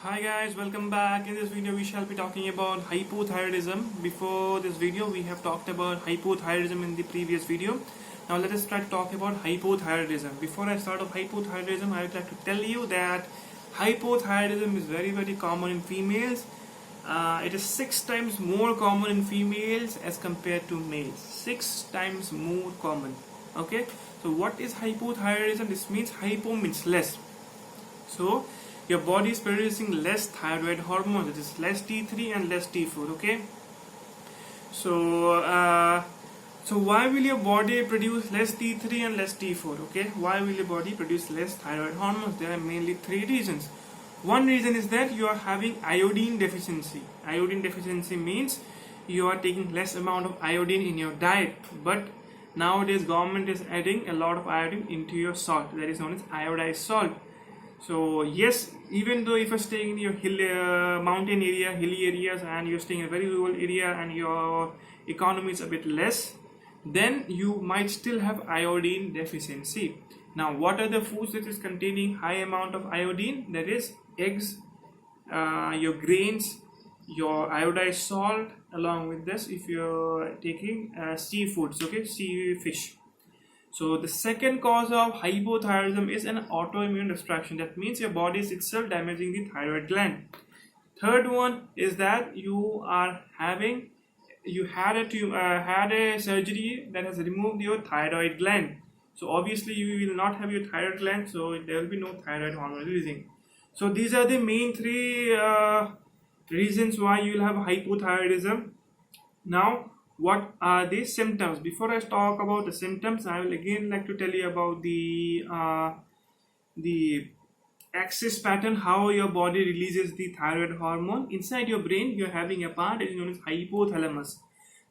Hi guys, welcome back. In this video we shall be talking about hypothyroidism. Before this video we have talked about hypothyroidism in the previous video. Now let us try to talk about hypothyroidism. Before I start off hypothyroidism, I would like to tell you that hypothyroidism is very common in females. It is 6 times more common in females as compared to males. 6 times more common. Okay, so what is hypothyroidism? This means hypo means less. So your body is producing less thyroid hormones, it is less T3 and less T4. Okay, so why will your body produce less T3 and less T4? Okay, why will your body produce less thyroid hormones? There are mainly 3 reasons. One reason is that you are having iodine deficiency. Iodine deficiency means you are taking less amount of iodine in your diet, but nowadays government is adding a lot of iodine into your salt, that is known as iodized salt. So yes, even though if you're staying in your mountain area, hilly areas, and you're staying in a very rural area and your economy is a bit less, then you might still have iodine deficiency. Now what are the foods that is containing high amount of iodine? That is eggs, your grains, your iodized salt. Along with this, if you're taking seafoods, okay, sea fish. So the second cause of hypothyroidism is an autoimmune destruction. That means your body is itself damaging the thyroid gland. Third one is that you had a surgery that has removed your thyroid gland. So obviously you will not have your thyroid gland, so there will be no thyroid hormone releasing. So these are the main 3 reasons why you will have hypothyroidism. Now, what are the symptoms? Before I talk about the symptoms, I will again like to tell you about the axis pattern, how your body releases the thyroid hormone. Inside your brain, you are having a part that is known as hypothalamus.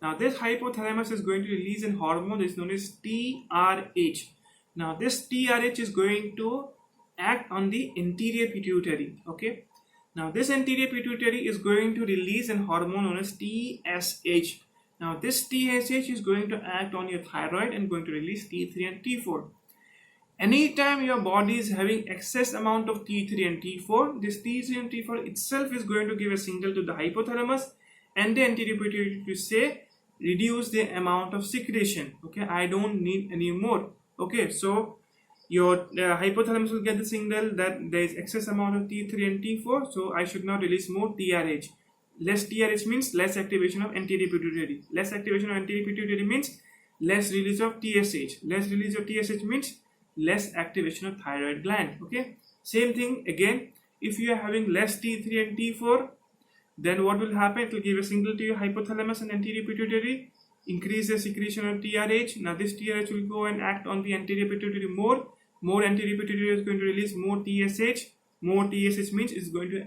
Now, this hypothalamus is going to release a hormone that is known as TRH. Now, this TRH is going to act on the anterior pituitary. Okay. Now, this anterior pituitary is going to release a hormone known as TSH. Now, this TSH is going to act on your thyroid and going to release T3 and T4. Anytime your body is having excess amount of T3 and T4, this T3 and T4 itself is going to give a signal to the hypothalamus and the anterior pituitary to say, reduce the amount of secretion. Okay, I don't need any more. Okay, so your hypothalamus will get the signal that there is excess amount of T3 and T4, so I should not release more TRH. Less TRH means less activation of anterior pituitary. Less activation of anterior pituitary means less release of TSH. Less release of TSH means less activation of thyroid gland. Okay. Same thing again. If you are having less T3 and T4, then what will happen? It will give a signal to your hypothalamus and anterior pituitary. Increase the secretion of TRH. Now this TRH will go and act on the anterior pituitary more. More anterior pituitary is going to release more TSH. More TSH means it's going to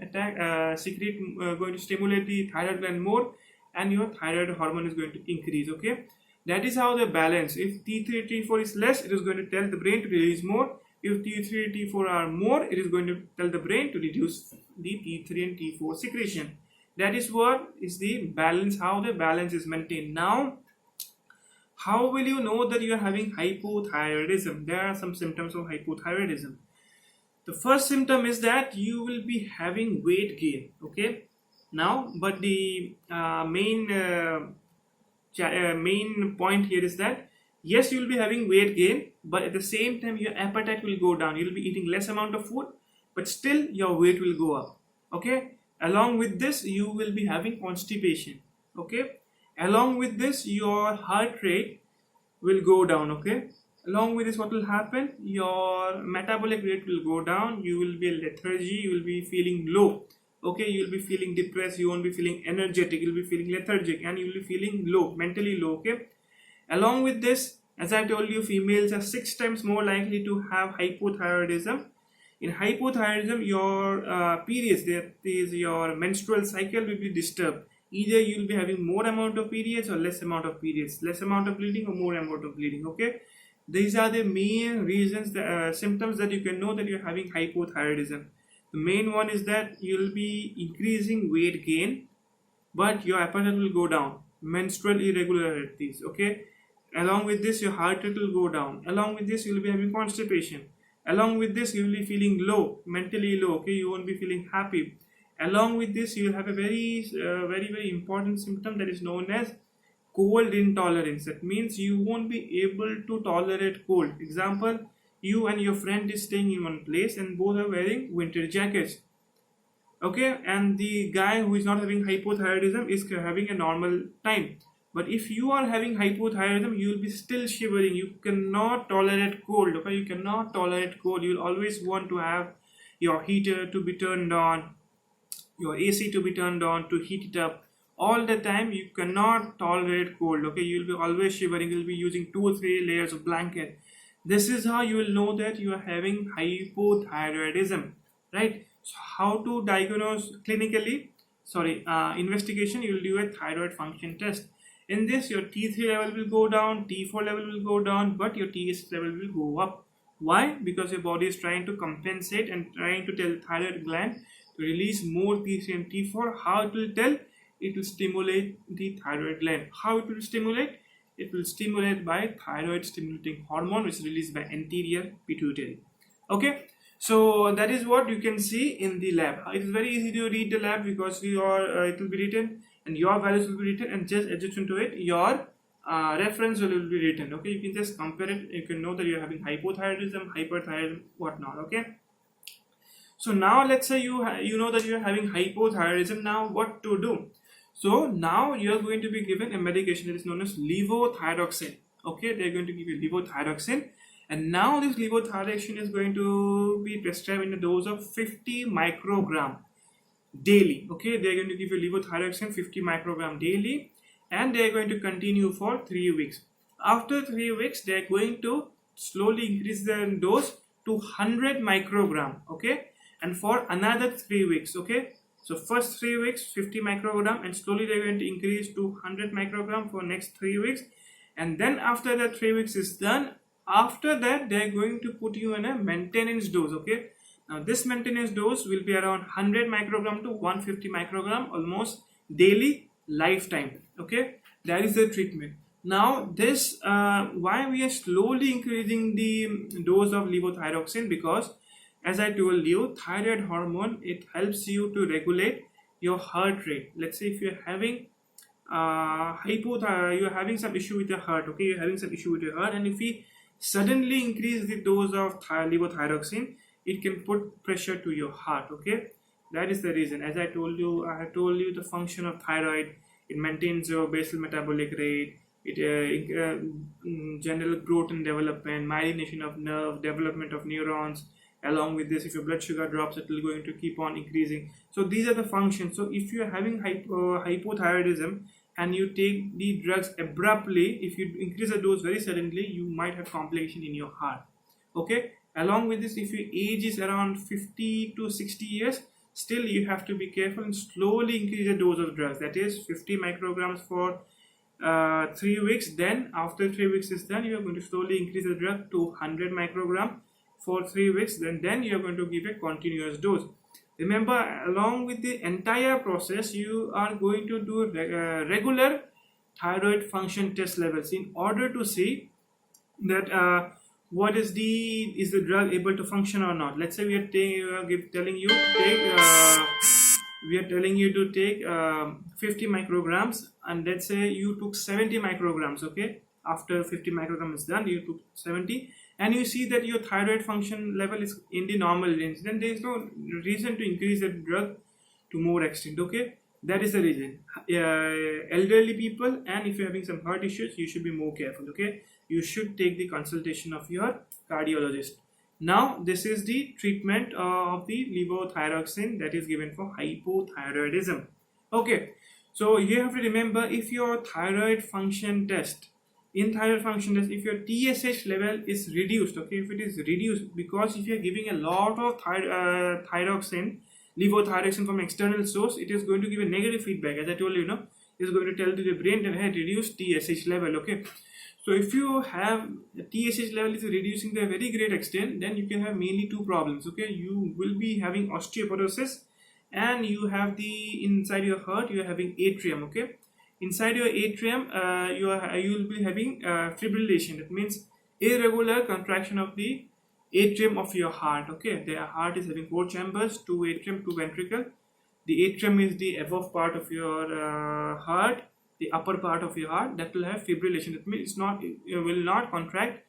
going to stimulate the thyroid gland more, and your thyroid hormone is going to increase. Okay, that is how they balance. If T3 T4 is less, it is going to tell the brain to release more. If T3 T4 are more, it is going to tell the brain to reduce the T3 and T4 secretion. That is what is the balance, how the balance is maintained. Now, how will you know that you are having hypothyroidism? There are some symptoms of hypothyroidism. The first symptom is that you will be having weight gain. Okay, now, but the main point here is that yes, you will be having weight gain, but at the same time your appetite will go down. You will be eating less amount of food, but still your weight will go up. Okay, along with this you will be having constipation. Okay, along with this your heart rate will go down. Okay, along with this, what will happen? Your metabolic rate will go down. You will be lethargy. You will be feeling low. Okay, you will be feeling depressed. You won't be feeling energetic. You will be feeling lethargic, and you will be feeling low, mentally low. Okay. Along with this, as I told you, females are 6 times more likely to have hypothyroidism. In hypothyroidism, your periods, that is your menstrual cycle, will be disturbed. Either you will be having more amount of periods or less amount of periods, less amount of bleeding or more amount of bleeding. Okay. These are the main reasons, symptoms that you can know that you're having hypothyroidism. The main one is that you'll be increasing weight gain, but your appetite will go down. Menstrual irregularities. Okay. Along with this, your heart rate will go down. Along with this, you'll be having constipation. Along with this, you will be feeling low, mentally low. Okay. You won't be feeling happy. Along with this, you will have a very important symptom that is known as cold intolerance. That means you won't be able to tolerate cold. Example, you and your friend is staying in one place and both are wearing winter jackets. Okay, and the guy who is not having hypothyroidism is having a normal time. But if you are having hypothyroidism, you will be still shivering. You cannot tolerate cold. Okay, you cannot tolerate cold. You will always want to have your heater to be turned on, your AC to be turned on to heat it up all the time. You cannot tolerate cold. Okay, you will be always shivering. You will be using 2 or 3 layers of blanket. This is how you will know that you are having hypothyroidism, right? So how to diagnose clinically? Investigation. You will do a thyroid function test. In this, your T3 level will go down, T4 level will go down, but your TSH level will go up. Why? Because your body is trying to compensate and trying to tell the thyroid gland to release more T3 and T4. How it will tell? It will stimulate the thyroid gland. How it will stimulate? It will stimulate by thyroid stimulating hormone, which is released by anterior pituitary. Okay, so that is what you can see in the lab. It is very easy to read the lab because it will be written and your values will be written, and just adjacent to it your reference will be written. Okay, you can just compare it. You can know that you're having hypothyroidism, hyperthyroidism, whatnot. Okay, so now let's say you know that you're having hypothyroidism. Now what to do? So now you're going to be given a medication that is known as levothyroxine. Okay, they're going to give you levothyroxine, and now this levothyroxine is going to be prescribed in a dose of 50 microgram daily. Okay, they're going to give you levothyroxine 50 microgram daily, and they're going to continue for 3 weeks. After 3 weeks, they're going to slowly increase the dose to 100 microgram. Okay, and for another 3 weeks. Okay, so first 3 weeks 50 microgram, and slowly they're going to increase to 100 microgram for next 3 weeks, and then after that 3 weeks is done, after that they're going to put you in a maintenance dose. Okay, now this maintenance dose will be around 100 microgram to 150 microgram almost daily, lifetime. Okay, that is the treatment. Now this why we are slowly increasing the dose of levothyroxine, because as I told you, thyroid hormone, it helps you to regulate your heart rate. Let's say if you're having you're having some issue with your heart. Okay, you're having some issue with your heart, and if we suddenly increase the dose of levothyroxine, it can put pressure to your heart. Okay, that is the reason. As I have told you the function of thyroid. It maintains your basal metabolic rate. It general growth and development, myelination of nerve, development of neurons. Along with this, if your blood sugar drops, it will going to keep on increasing. So these are the functions. So if you are having hypothyroidism and you take the drugs abruptly, if you increase the dose very suddenly, you might have complication in your heart. Okay, along with this, if your age is around 50 to 60 years, still you have to be careful and slowly increase the dose of drugs. That is 50 micrograms for 3 weeks. Then after 3 weeks is done, you are going to slowly increase the drug to 100 microgram for 3 weeks. Then you are going to give a continuous dose. Remember, along with the entire process, you are going to do regular thyroid function test levels in order to see that what is the drug able to function or not. Let's say we are telling you to take 50 micrograms, and let's say you took 70 micrograms. Okay, after 50 micrograms is done, you took 70, and you see that your thyroid function level is in the normal range, then there is no reason to increase the drug to more extent. Okay, that is the reason. Elderly people, and if you're having some heart issues, you should be more careful. Okay, you should take the consultation of your cardiologist. Now this is the treatment of the levothyroxine that is given for hypothyroidism. Okay, so you have to remember, if your thyroid function test, if your TSH level is reduced, okay, if it is reduced, because if you are giving a lot of levothyroxine from external source, it is going to give a negative feedback. As I told you, it is going to tell to the brain that hey, reduce TSH level. Okay, so if you have the TSH level is reducing to a very great extent, then you can have mainly two problems. Okay, you will be having osteoporosis, and you have the inside your heart you are having atrium. Okay, inside your atrium you will be having fibrillation. That means irregular contraction of the atrium of your heart. Okay, the heart is having 4 chambers, 2 atrium, 2 ventricle. The atrium is the above part of your heart, the upper part of your heart, that will have fibrillation. That means it will not contract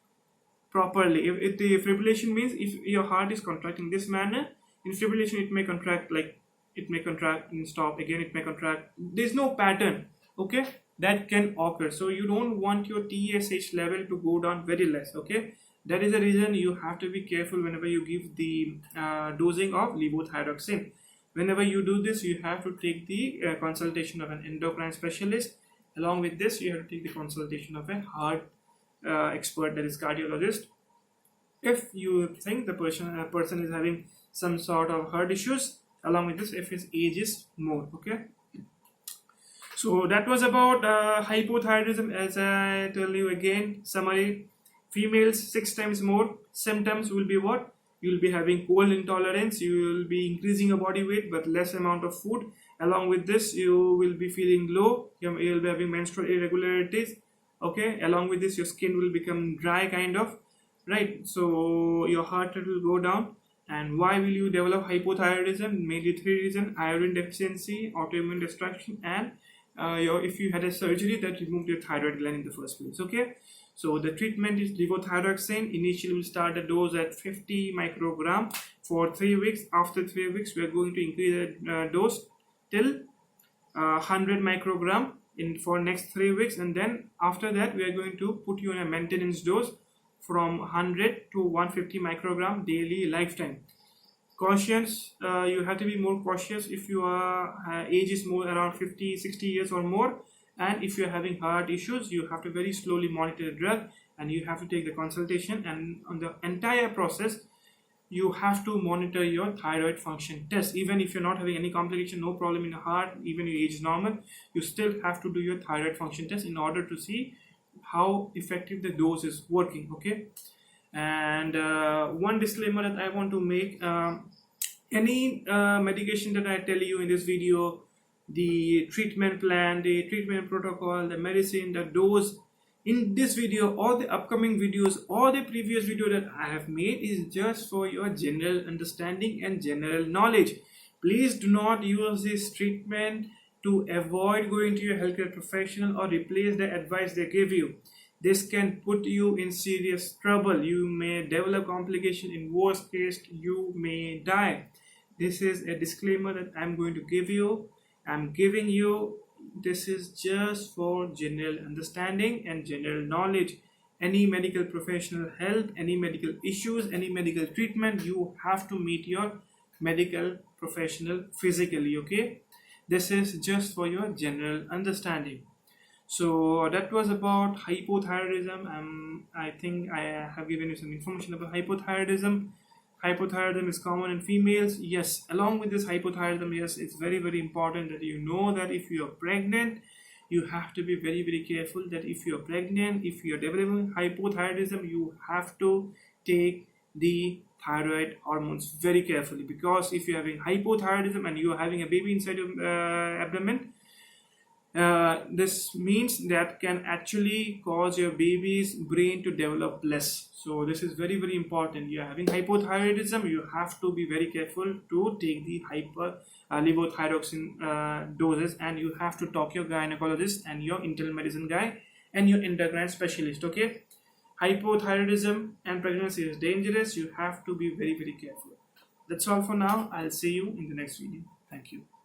properly. If the fibrillation means if your heart is contracting this manner, in fibrillation it may contract, like it may contract and stop again, it may contract. There's no pattern, okay, that can occur. So you don't want your TSH level to go down very less, okay. That is the reason you have to be careful whenever you give the dosing of levothyroxine. Whenever you do this, you have to take the consultation of an endocrine specialist. Along with this, you have to take the consultation of a heart expert, that is cardiologist, if you think the person is having some sort of heart issues. Along with this, if his age is more, okay. So that was about hypothyroidism. As I tell you again, summary: females 6 times more. Symptoms will be what? You will be having cold intolerance, you will be increasing your body weight but less amount of food. Along with this, you will be feeling low, you will be having menstrual irregularities, okay. Along with this, your skin will become dry kind of, right? So your heart rate will go down. And why will you develop hypothyroidism? Mainly 3 reasons: iodine deficiency, autoimmune destruction, and if you had a surgery that removed your thyroid gland in the first place, okay. So the treatment is levothyroxine. Initially we'll start the dose at 50 microgram for 3 weeks. After 3 weeks, we are going to increase the dose till 100 microgram for next 3 weeks, and then after that we are going to put you on a maintenance dose from 100 to 150 microgram daily lifetime. Cautious, you have to be more cautious if your age is more around 50-60 years or more, and if you're having heart issues, you have to very slowly monitor the drug, and you have to take the consultation. And on the entire process, you have to monitor your thyroid function test. Even if you're not having any complication, no problem in the heart, even your age is normal, you still have to do your thyroid function test in order to see how effective the dose is working, okay. And one disclaimer that I want to make: any medication that I tell you in this video, the treatment plan, the treatment protocol, the medicine, the dose in this video or the upcoming videos or the previous video that I have made is just for your general understanding and general knowledge. Please do not use this treatment to avoid going to your healthcare professional or replace the advice they give you. This can put you in serious trouble. You may develop complication. In worst case, you may die. This is a disclaimer that I'm going to give you. I'm giving you. This is just for general understanding and general knowledge. Any medical professional help, any medical issues, any medical treatment, you have to meet your medical professional physically, okay. This is just for your general understanding. So that was about hypothyroidism. I think I have given you some information about hypothyroidism. Hypothyroidism is common in females. Yes, along with this hypothyroidism, yes, it's very, very important that you know that if you are pregnant, you have to be very, very careful that if you are pregnant, if you are developing hypothyroidism, you have to take the thyroid hormones very carefully. Because if you're having hypothyroidism and you are having a baby inside your abdomen, this means that can actually cause your baby's brain to develop less. So this is very, very important. You are having hypothyroidism, you have to be very careful to take the levothyroxine doses, and you have to talk your gynecologist and your internal medicine guy and your endocrine specialist, okay. Hypothyroidism and pregnancy is dangerous. You have to be very, very careful. That's all for now. I'll see you in the next video. Thank you.